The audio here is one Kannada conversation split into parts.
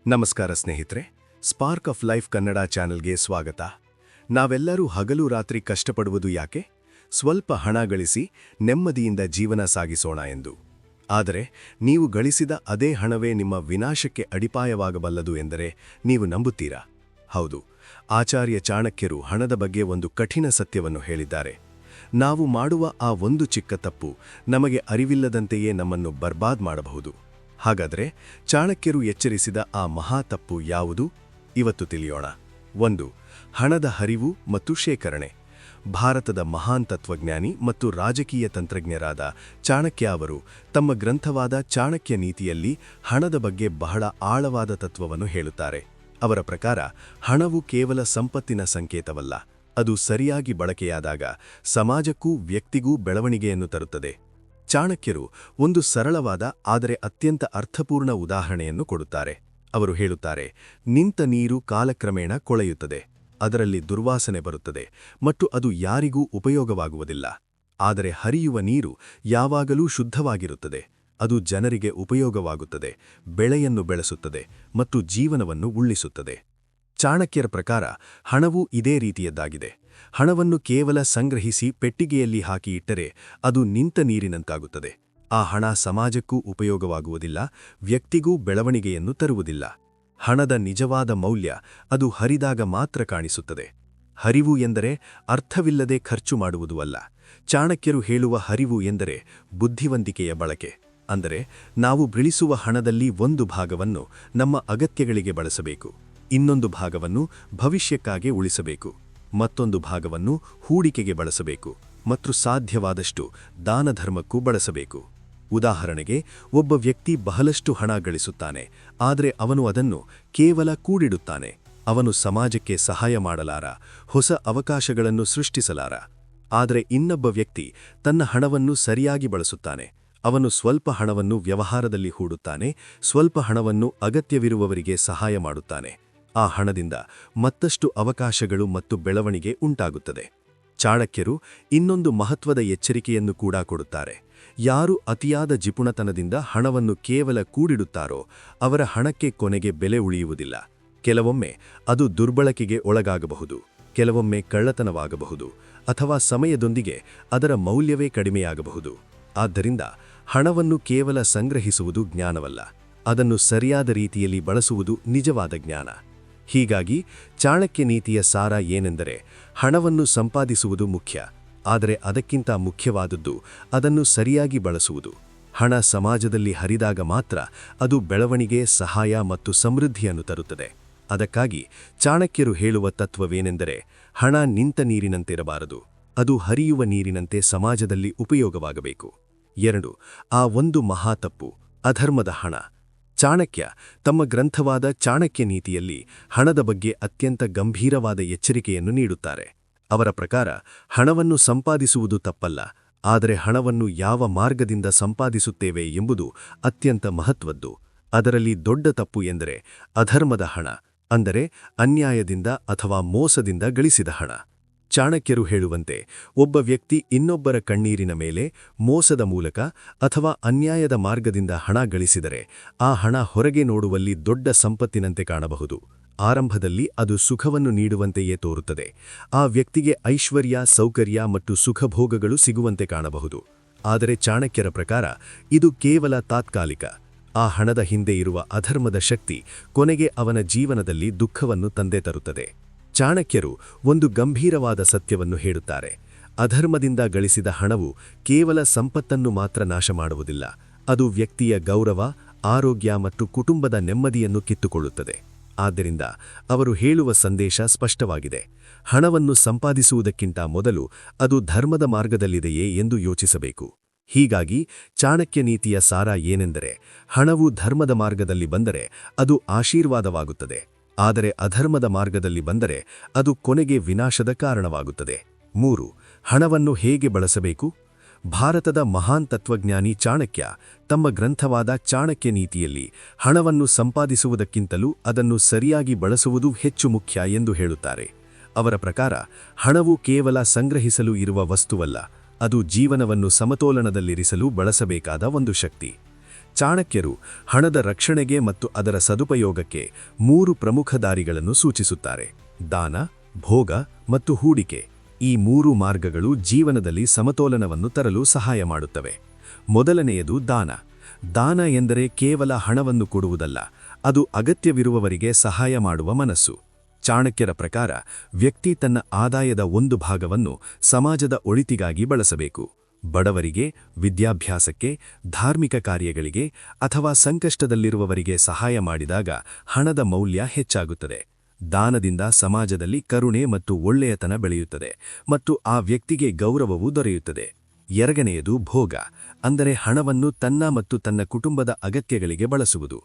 ನಮಸ್ಕಾರ ಸ್ನೇಹಿತರೆ, ಸ್ಪಾರ್ಕ್ ಆಫ್ ಲೈಫ್ ಕನ್ನಡ ಚಾನೆಲ್ಗೆ ಸ್ವಾಗತ. ನಾವೆಲ್ಲರೂ ಹಗಲು ರಾತ್ರಿ ಕಷ್ಟಪಡುವುದು ಯಾಕೆ? ಸ್ವಲ್ಪ ಹಣ ಗಳಿಸಿ ನೆಮ್ಮದಿಯಿಂದ ಜೀವನ ಸಾಗಿಸೋಣ ಎಂದು. ಆದರೆ ನೀವು ಗಳಿಸಿದ ಅದೇ ಹಣವೇ ನಿಮ್ಮ ವಿನಾಶಕ್ಕೆ ಅಡಿಪಾಯವಾಗಬಲ್ಲದು ಎಂದರೆ ನೀವು ನಂಬುತ್ತೀರಾ? ಹೌದು, ಆಚಾರ್ಯ ಚಾಣಕ್ಯರು ಹಣದ ಬಗ್ಗೆ ಒಂದು ಕಠಿಣ ಸತ್ಯವನ್ನು ಹೇಳಿದ್ದಾರೆ. ನಾವು ಮಾಡುವ ಆ ಒಂದು ಚಿಕ್ಕ ತಪ್ಪು ನಮಗೆ ಅರಿವಿಲ್ಲದಂತೆಯೇ ನಮ್ಮನ್ನು ಬರ್ಬಾದ್ ಮಾಡಬಹುದು. ಹಾಗಾದರೆ ಚಾಣಕ್ಯರು ಎಚ್ಚರಿಸಿದ ಆ ಮಹಾ ತಪ್ಪು ಯಾವುದು? ಇವತ್ತು ತಿಳಿಯೋಣ. 1. ಹಣದ ಹರಿವು ಮತ್ತು ಶೇಖರಣೆ. ಭಾರತದ ಮಹಾನ್ ತತ್ವಜ್ಞಾನಿ ಮತ್ತು ರಾಜಕೀಯ ತಂತ್ರಜ್ಞರಾದ ಚಾಣಕ್ಯ ಅವರು ತಮ್ಮ ಗ್ರಂಥವಾದ ಚಾಣಕ್ಯ ನೀತಿಯಲ್ಲಿ ಹಣದ ಬಗ್ಗೆ ಬಹಳ ಆಳವಾದ ತತ್ವವನ್ನು ಹೇಳುತ್ತಾರೆ. ಅವರ ಪ್ರಕಾರ ಹಣವು ಕೇವಲ ಸಂಪತ್ತಿನ ಸಂಕೇತವಲ್ಲ, ಅದು ಸರಿಯಾಗಿ ಬಳಕೆಯಾದಾಗ ಸಮಾಜಕ್ಕೂ ವ್ಯಕ್ತಿಗೂ ಬೆಳವಣಿಗೆಯನ್ನು ತರುತ್ತದೆ. ಚಾಣಕ್ಯರು ಒಂದು ಸರಳವಾದ ಆದರೆ ಅತ್ಯಂತ ಅರ್ಥಪೂರ್ಣ ಉದಾಹರಣೆಯನ್ನು ಕೊಡುತ್ತಾರೆ. ಅವರು ಹೇಳುತ್ತಾರೆ, ನಿಂತ ನೀರು ಕಾಲಕ್ರಮೇಣ ಕೊಳೆಯುತ್ತದೆ, ಅದರಲ್ಲಿ ದುರ್ವಾಸನೆ ಬರುತ್ತದೆ ಮತ್ತು ಅದು ಯಾರಿಗೂ ಉಪಯೋಗವಾಗುವುದಿಲ್ಲ. ಆದರೆ ಹರಿಯುವ ನೀರು ಯಾವಾಗಲೂ ಶುದ್ಧವಾಗಿರುತ್ತದೆ, ಅದು ಜನರಿಗೆ ಉಪಯೋಗವಾಗುತ್ತದೆ, ಬೆಳೆಯನ್ನು ಬೆಳೆಸುತ್ತದೆ ಮತ್ತು ಜೀವನವನ್ನು ಉಳಿಸುತ್ತದೆ. ಚಾಣಕ್ಯರ ಪ್ರಕಾರ ಹಣವೂ ಇದೇ ರೀತಿಯದ್ದಾಗಿದೆ. ಹಣವನ್ನು ಕೇವಲ ಸಂಗ್ರಹಿಸಿ ಪೆಟ್ಟಿಗೆಯಲ್ಲಿ ಹಾಕಿ ಇಟ್ಟರೆ ಅದು ನಿಂತ ನೀರಿನಂತಾಗುತ್ತದೆ. ಆ ಹಣ ಸಮಾಜಕ್ಕೂ ಉಪಯೋಗವಾಗುವುದಿಲ್ಲ, ವ್ಯಕ್ತಿಗೂ ಬೆಳವಣಿಗೆಯನ್ನು ತರುವುದಿಲ್ಲ. ಹಣದ ನಿಜವಾದ ಮೌಲ್ಯ ಅದು ಹರಿದಾಗ ಮಾತ್ರ ಕಾಣಿಸುತ್ತದೆ. ಹರಿವು ಎಂದರೆ ಅರ್ಥವಿಲ್ಲದೆ ಖರ್ಚು ಮಾಡುವುದು ಅಲ್ಲ. ಚಾಣಕ್ಯರು ಹೇಳುವ ಹರಿವು ಎಂದರೆ ಬುದ್ಧಿವಂತಿಕೆಯ ಬಳಕೆ. ಅಂದರೆ ನಾವು ಗಳಿಸುವ ಹಣದಲ್ಲಿ ಒಂದು ಭಾಗವನ್ನು ನಮ್ಮ ಅಗತ್ಯಗಳಿಗೆ ಬಳಸಬೇಕು, ಇನ್ನೊಂದು ಭಾಗವನ್ನು ಭವಿಷ್ಯಕ್ಕಾಗಿ ಉಳಿಸಬೇಕು, ಮತ್ತೊಂದು ಭಾಗವನ್ನು ಹೂಡಿಕೆಗೆ ಬಳಸಬೇಕು ಮತ್ತು ಸಾಧ್ಯವಾದಷ್ಟು ದಾನಧರ್ಮಕ್ಕೂ ಬಳಸಬೇಕು. ಉದಾಹರಣೆಗೆ, ಒಬ್ಬ ವ್ಯಕ್ತಿ ಬಹಳಷ್ಟು ಹಣ ಗಳಿಸುತ್ತಾನೆ, ಆದರೆ ಅವನು ಅದನ್ನು ಕೇವಲ ಕೂಡಿಡುತ್ತಾನೆ. ಅವನು ಸಮಾಜಕ್ಕೆ ಸಹಾಯ ಮಾಡಲಾರ, ಹೊಸ ಅವಕಾಶಗಳನ್ನು ಸೃಷ್ಟಿಸಲಾರ. ಆದರೆ ಇನ್ನೊಬ್ಬ ವ್ಯಕ್ತಿ ತನ್ನ ಹಣವನ್ನು ಸರಿಯಾಗಿ ಬಳಸುತ್ತಾನೆ. ಅವನು ಸ್ವಲ್ಪ ಹಣವನ್ನು ವ್ಯವಹಾರದಲ್ಲಿ ಹೂಡುತ್ತಾನೆ, ಸ್ವಲ್ಪ ಹಣವನ್ನು ಅಗತ್ಯವಿರುವವರಿಗೆ ಸಹಾಯ ಮಾಡುತ್ತಾನೆ. ಆ ಹಣದಿಂದ ಮತ್ತಷ್ಟು ಅವಕಾಶಗಳು ಮತ್ತು ಬೆಳವಣಿಗೆ ಉಂಟಾಗುತ್ತದೆ. ಚಾಣಕ್ಯರು ಇನ್ನೊಂದು ಮಹತ್ವದ ಎಚ್ಚರಿಕೆಯನ್ನು ಕೂಡ ಕೊಡುತ್ತಾರೆ. ಯಾರು ಅತಿಯಾದ ಜಿಪುಣತನದಿಂದ ಹಣವನ್ನು ಕೇವಲ ಕೂಡಿಡುತ್ತಾರೋ ಅವರ ಹಣಕ್ಕೆ ಕೊನೆಗೆ ಬೆಲೆ ಉಳಿಯುವುದಿಲ್ಲ. ಕೆಲವೊಮ್ಮೆ ಅದು ದುರ್ಬಳಕೆಗೆ ಒಳಗಾಗಬಹುದು, ಕೆಲವೊಮ್ಮೆ ಕಳ್ಳತನವಾಗಬಹುದು, ಅಥವಾ ಸಮಯದೊಂದಿಗೆ ಅದರ ಮೌಲ್ಯವೇ ಕಡಿಮೆಯಾಗಬಹುದು. ಆದ್ದರಿಂದ ಹಣವನ್ನು ಕೇವಲ ಸಂಗ್ರಹಿಸುವುದು ಜ್ಞಾನವಲ್ಲ, ಅದನ್ನು ಸರಿಯಾದ ರೀತಿಯಲ್ಲಿ ಬಳಸುವುದು ನಿಜವಾದ ಜ್ಞಾನ. ಹೀಗಾಗಿ ಚಾಣಕ್ಯ ನೀತಿಯ ಸಾರ ಏನೆಂದರೆ, ಹಣವನ್ನು ಸಂಪಾದಿಸುವುದು ಮುಖ್ಯ, ಆದರೆ ಅದಕ್ಕಿಂತ ಮುಖ್ಯವಾದದ್ದು ಅದನ್ನು ಸರಿಯಾಗಿ ಬಳಸುವುದು. ಹಣ ಸಮಾಜದಲ್ಲಿ ಹರಿದಾಗ ಮಾತ್ರ ಅದು ಬೆಳವಣಿಗೆ, ಸಹಾಯ ಮತ್ತು ಸಮೃದ್ಧಿಯನ್ನು ತರುತ್ತದೆ. ಅದಕ್ಕಾಗಿ ಚಾಣಕ್ಯರು ಹೇಳುವ ತತ್ವವೇನೆಂದರೆ, ಹಣ ನಿಂತ ನೀರಿನಂತಿರಬಾರದು, ಅದು ಹರಿಯುವ ನೀರಿನಂತೆ ಸಮಾಜದಲ್ಲಿ ಉಪಯೋಗವಾಗಬೇಕು. 2. ಆ ಒಂದು ಮಹಾ ತಪ್ಪು, ಅಧರ್ಮದ ಹಣ. ಚಾಣಕ್ಯ ತಮ್ಮ ಗ್ರಂಥವಾದ ಚಾಣಕ್ಯ ನೀತಿಯಲ್ಲಿ ಹಣದ ಬಗ್ಗೆ ಅತ್ಯಂತ ಗಂಭೀರವಾದ ಎಚ್ಚರಿಕೆಯನ್ನು ನೀಡುತ್ತಾರೆ. ಅವರ ಪ್ರಕಾರ ಹಣವನ್ನು ಸಂಪಾದಿಸುವುದು ತಪ್ಪಲ್ಲ, ಆದರೆ ಹಣವನ್ನು ಯಾವ ಮಾರ್ಗದಿಂದ ಸಂಪಾದಿಸುತ್ತೇವೆ ಎಂಬುದು ಅತ್ಯಂತ ಮಹತ್ವದ್ದು. ಅದರಲ್ಲಿ ದೊಡ್ಡ ತಪ್ಪು ಎಂದರೆ ಅಧರ್ಮದ ಹಣ, ಅಂದರೆ ಅನ್ಯಾಯದಿಂದ ಅಥವಾ ಮೋಸದಿಂದ ಗಳಿಸಿದ ಹಣ. ಚಾಣಕ್ಯರು ಹೇಳುವಂತೆ, ಒಬ್ಬ ವ್ಯಕ್ತಿ ಇನ್ನೊಬ್ಬರ ಕಣ್ಣೀರಿನ ಮೇಲೆ ಮೋಸದ ಮೂಲಕ ಅಥವಾ ಅನ್ಯಾಯದ ಮಾರ್ಗದಿಂದ ಹಣ ಗಳಿಸಿದರೆ ಆ ಹಣ ಹೊರಗೆ ನೋಡುವಲ್ಲಿ ದೊಡ್ಡ ಸಂಪತ್ತಿನಂತೆ ಕಾಣಬಹುದು. ಆರಂಭದಲ್ಲಿ ಅದು ಸುಖವನ್ನು ನೀಡುವಂತೆಯೇ ತೋರುತ್ತದೆ. ಆ ವ್ಯಕ್ತಿಗೆ ಐಶ್ವರ್ಯ, ಸೌಕರ್ಯ ಮತ್ತು ಸುಖಭೋಗಗಳು ಸಿಗುವಂತೆ ಕಾಣಬಹುದು. ಆದರೆ ಚಾಣಕ್ಯರ ಪ್ರಕಾರ ಇದು ಕೇವಲ ತಾತ್ಕಾಲಿಕ. ಆ ಹಣದ ಹಿಂದೆ ಇರುವ ಅಧರ್ಮದ ಶಕ್ತಿ ಕೊನೆಗೆ ಅವನ ಜೀವನದಲ್ಲಿ ದುಃಖವನ್ನು ತಂದೆ ತರುತ್ತದೆ. ಚಾಣಕ್ಯರು ಒಂದು ಗಂಭೀರವಾದ ಸತ್ಯವನ್ನು ಹೇಳುತ್ತಾರೆ. ಅಧರ್ಮದಿಂದ ಗಳಿಸಿದ ಹಣವು ಕೇವಲ ಸಂಪತ್ತನ್ನು ಮಾತ್ರ ನಾಶ ಮಾಡುವುದಿಲ್ಲ, ಅದು ವ್ಯಕ್ತಿಯ ಗೌರವ, ಆರೋಗ್ಯ ಮತ್ತು ಕುಟುಂಬದ ನೆಮ್ಮದಿಯನ್ನು ಕಿತ್ತುಕೊಳ್ಳುತ್ತದೆ. ಆದ್ದರಿಂದ ಅವರು ಹೇಳುವ ಸಂದೇಶ ಸ್ಪಷ್ಟವಾಗಿದೆ. ಹಣವನ್ನು ಸಂಪಾದಿಸುವುದಕ್ಕಿಂತ ಮೊದಲು ಅದು ಧರ್ಮದ ಮಾರ್ಗದಲ್ಲಿದೆಯೇ ಎಂದು ಯೋಚಿಸಬೇಕು. ಹೀಗಾಗಿ ಚಾಣಕ್ಯ ನೀತಿಯ ಸಾರ ಏನೆಂದರೆ, ಹಣವು ಧರ್ಮದ ಮಾರ್ಗದಲ್ಲಿ ಬಂದರೆ ಅದು ಆಶೀರ್ವಾದವಾಗುತ್ತದೆ, ಆದರೆ ಅಧರ್ಮದ ಮಾರ್ಗದಲ್ಲಿ ಬಂದರೆ ಅದು ಕೊನೆಗೆ ವಿನಾಶದ ಕಾರಣವಾಗುತ್ತದೆ. 3. ಹಣವನ್ನು ಹೇಗೆ ಬಳಸಬೇಕು? ಭಾರತದ ಮಹಾನ್ ತತ್ವಜ್ಞಾನಿ ಚಾಣಕ್ಯ ತಮ್ಮ ಗ್ರಂಥವಾದ ಚಾಣಕ್ಯ ನೀತಿಯಲ್ಲಿ ಹಣವನ್ನು ಸಂಪಾದಿಸುವುದಕ್ಕಿಂತಲೂ ಅದನ್ನು ಸರಿಯಾಗಿ ಬಳಸುವುದು ಹೆಚ್ಚು ಮುಖ್ಯ ಎಂದು ಹೇಳುತ್ತಾರೆ. ಅವರ ಪ್ರಕಾರ ಹಣವು ಕೇವಲ ಸಂಗ್ರಹಿಸಲು ಇರುವ ವಸ್ತುವಲ್ಲ, ಅದು ಜೀವನವನ್ನು ಸಮತೋಲನದಲ್ಲಿರಿಸಲು ಬಳಸಬೇಕಾದ ಒಂದು ಶಕ್ತಿ. ಚಾಣಕ್ಯರು ಹಣದ ರಕ್ಷಣೆಗೆ ಮತ್ತು ಅದರ ಸದುಪಯೋಗಕ್ಕೆ 3 ಪ್ರಮುಖ ದಾರಿಗಳನ್ನು ಸೂಚಿಸುತ್ತಾರೆ: ದಾನ, ಭೋಗ ಮತ್ತು ಹೂಡಿಕೆ. ಈ 3 ಮಾರ್ಗಗಳು ಜೀವನದಲ್ಲಿ ಸಮತೋಲನವನ್ನು ತರಲು ಸಹಾಯ ಮಾಡುತ್ತವೆ. ಮೊದಲನೆಯದು ದಾನ. ದಾನ ಎಂದರೆ ಕೇವಲ ಹಣವನ್ನು ಕೊಡುವುದಲ್ಲ, ಅದು ಅಗತ್ಯವಿರುವವರಿಗೆ ಸಹಾಯ ಮಾಡುವ ಮನಸ್ಸು. ಚಾಣಕ್ಯರ ಪ್ರಕಾರ ವ್ಯಕ್ತಿ ತನ್ನ ಆದಾಯದ ಒಂದು ಭಾಗವನ್ನು ಸಮಾಜದ ಒಳಿತಿಗಾಗಿ ಬಳಸಬೇಕು. ಬಡವರಿಗೆ, ವಿದ್ಯಾಭ್ಯಾಸಕ್ಕೆ, ಧಾರ್ಮಿಕ ಕಾರ್ಯಗಳಿಗೆ ಅಥವಾ ಸಂಕಷ್ಟದಲ್ಲಿರುವವರಿಗೆ ಸಹಾಯ ಮಾಡಿದಾಗ ಹಣದ ಮೌಲ್ಯ ಹೆಚ್ಚಾಗುತ್ತದೆ. ದಾನದಿಂದ ಸಮಾಜದಲ್ಲಿ ಕರುಣೆ ಮತ್ತು ಒಳ್ಳೆಯತನ ಬೆಳೆಯುತ್ತದೆ ಮತ್ತು ಆ ವ್ಯಕ್ತಿಗೆ ಗೌರವವೂ ದೊರೆಯುತ್ತದೆ. ಎರಡನೆಯದು ಭೋಗ, ಅಂದರೆ ಹಣವನ್ನು ತನ್ನ ಮತ್ತು ತನ್ನ ಕುಟುಂಬದ ಅಗತ್ಯಗಳಿಗೆ ಬಳಸುವುದು.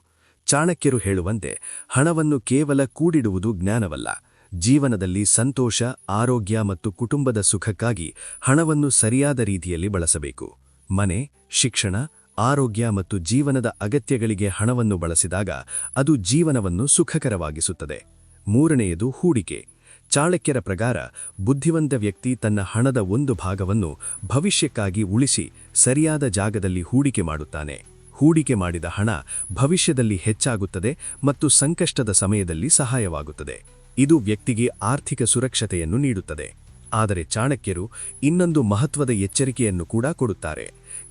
ಚಾಣಕ್ಯರು ಹೇಳುವಂತೆ, ಹಣವನ್ನು ಕೇವಲ ಕೂಡಿಡುವುದು ಜ್ಞಾನವಲ್ಲ. ಜೀವನದಲ್ಲಿ ಸಂತೋಷ, ಆರೋಗ್ಯ ಮತ್ತು ಕುಟುಂಬದ ಸುಖಕ್ಕಾಗಿ ಹಣವನ್ನು ಸರಿಯಾದ ರೀತಿಯಲ್ಲಿ ಬಳಸಬೇಕು. ಮನೆ, ಶಿಕ್ಷಣ, ಆರೋಗ್ಯ ಮತ್ತು ಜೀವನದ ಅಗತ್ಯಗಳಿಗೆ ಹಣವನ್ನು ಬಳಸಿದಾಗ ಅದು ಜೀವನವನ್ನು ಸುಖಕರವಾಗಿಸುತ್ತದೆ. ಮೂರನೆಯದು ಹೂಡಿಕೆ. ಚಾಣಕ್ಯರ ಪ್ರಕಾರ ಬುದ್ಧಿವಂತ ವ್ಯಕ್ತಿ ತನ್ನ ಹಣದ ಒಂದು ಭಾಗವನ್ನು ಭವಿಷ್ಯಕ್ಕಾಗಿ ಉಳಿಸಿ ಸರಿಯಾದ ಜಾಗದಲ್ಲಿ ಹೂಡಿಕೆ ಮಾಡುತ್ತಾನೆ. ಹೂಡಿಕೆ ಮಾಡಿದ ಹಣ ಭವಿಷ್ಯದಲ್ಲಿ ಹೆಚ್ಚಾಗುತ್ತದೆ ಮತ್ತು ಸಂಕಷ್ಟದ ಸಮಯದಲ್ಲಿ ಸಹಾಯವಾಗುತ್ತದೆ. ಇದು ವ್ಯಕ್ತಿಗೆ ಆರ್ಥಿಕ ಸುರಕ್ಷತೆಯನ್ನು ನೀಡುತ್ತದೆ. ಆದರೆ ಚಾಣಕ್ಯರು ಇನ್ನೊಂದು ಮಹತ್ವದ ಎಚ್ಚರಿಕೆಯನ್ನು ಕೂಡ ಕೊಡುತ್ತಾರೆ.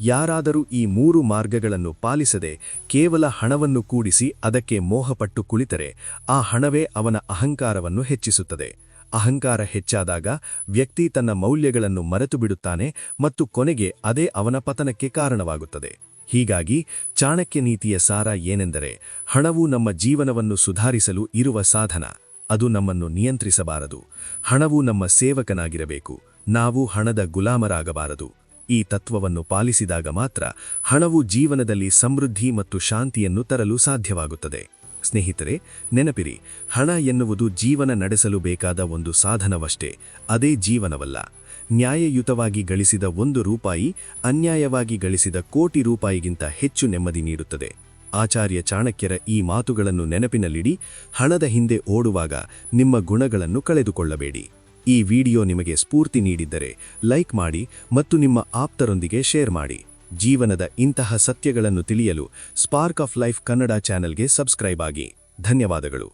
ಯಾರಾದರೂ ಈ 3 ಮಾರ್ಗಗಳನ್ನು ಪಾಲಿಸದೆ ಕೇವಲ ಹಣವನ್ನು ಕೂಡಿಸಿ ಅದಕ್ಕೆ ಮೋಹಪಟ್ಟು ಕುಳಿತರೆ ಆ ಹಣವೇ ಅವನ ಅಹಂಕಾರವನ್ನು ಹೆಚ್ಚಿಸುತ್ತದೆ. ಅಹಂಕಾರ ಹೆಚ್ಚಾದಾಗ ವ್ಯಕ್ತಿ ತನ್ನ ಮೌಲ್ಯಗಳನ್ನು ಮರೆತು ಬಿಡುತ್ತಾನೆ ಮತ್ತು ಕೊನೆಗೆ ಅದೇ ಅವನ ಪತನಕ್ಕೆ ಕಾರಣವಾಗುತ್ತದೆ. ಹೀಗಾಗಿ ಚಾಣಕ್ಯ ನೀತಿಯ ಸಾರ ಏನೆಂದರೆ, ಹಣವು ನಮ್ಮ ಜೀವನವನ್ನು ಸುಧಾರಿಸಲು ಇರುವ ಸಾಧನ. ಅದು ನಮ್ಮನ್ನು ನಿಯಂತ್ರಿಸಬಾರದು. ಹಣವು ನಮ್ಮ ಸೇವಕನಾಗಿರಬೇಕು, ನಾವು ಹಣದ ಗುಲಾಮರಾಗಬಾರದು. ಈ ತತ್ವವನ್ನು ಪಾಲಿಸಿದಾಗ ಮಾತ್ರ ಹಣವು ಜೀವನದಲ್ಲಿ ಸಮೃದ್ಧಿ ಮತ್ತು ಶಾಂತಿಯನ್ನು ತರಲು ಸಾಧ್ಯವಾಗುತ್ತದೆ. ಸ್ನೇಹಿತರೆ, ನೆನಪಿರಿ, ಹಣ ಎನ್ನುವುದು ಜೀವನ ನಡೆಸಲು ಬೇಕಾದ ಒಂದು ಸಾಧನವಷ್ಟೇ, ಅದೇ ಜೀವನವಲ್ಲ. ನ್ಯಾಯಯುತವಾಗಿ ಗಳಿಸಿದ 1 ರೂಪಾಯಿ ಅನ್ಯಾಯವಾಗಿ ಗಳಿಸಿದ ಕೋಟಿ ರೂಪಾಯಿಗಿಂತ ಹೆಚ್ಚು ನೆಮ್ಮದಿ ನೀಡುತ್ತದೆ. ಆಚಾರ್ಯ ಚಾಣಕ್ಯರ ಈ ಮಾತುಗಳನ್ನು ನೆನಪಿನಲ್ಲಿಡಿ. ಹಣದ ಹಿಂದೆ ಓಡುವಾಗ ನಿಮ್ಮ ಗುಣಗಳನ್ನು ಕಳೆದುಕೊಳ್ಳಬೇಡಿ. ಈ ವಿಡಿಯೋ ನಿಮಗೆ ಸ್ಫೂರ್ತಿ ನೀಡಿದ್ದರೆ ಲೈಕ್ ಮಾಡಿ ಮತ್ತು ನಿಮ್ಮ ಆಪ್ತರೊಂದಿಗೆ ಶೇರ್ ಮಾಡಿ. ಜೀವನದ ಇಂತಹ ಸತ್ಯಗಳನ್ನು ತಿಳಿಯಲು ಸ್ಪಾರ್ಕ್ ಆಫ್ ಲೈಫ್ ಕನ್ನಡ ಚಾನೆಲ್ಗೆ ಸಬ್ಸ್ಕ್ರೈಬ್ ಆಗಿ. ಧನ್ಯವಾದಗಳು.